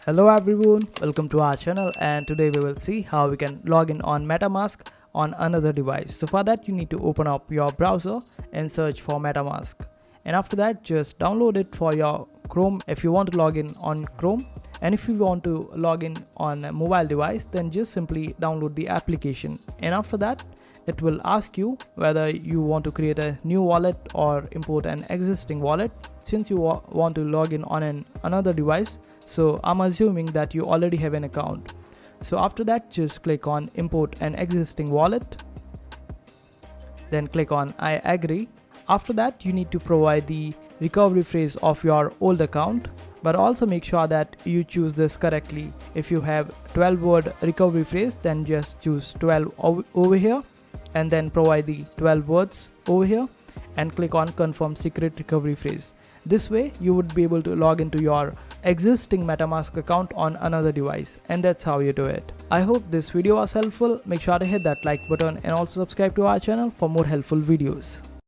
Hello everyone, welcome to our channel, and today we will see how we can log in on MetaMask on another device. So for that you need to open up your browser and search for MetaMask, and after that just download it for your Chrome if you want to log in on Chrome, and if you want to log in on a mobile device then just simply download the application, and after that it will ask you whether you want to create a new wallet or import an existing wallet. Since you want to log in on another device, so I'm assuming that you already have an account. So after that just click on import an existing wallet, then click on I agree. After that you need to provide the recovery phrase of your old account, but also make sure that you choose this correctly. If you have 12-word recovery phrase, then just choose 12 over here and then provide the 12 words over here and click on confirm secret recovery phrase. This way you would be able to log into your existing MetaMask account on another device, and that's how you do it. I hope this video was helpful. Make sure to hit that like button and also subscribe to our channel for more helpful videos.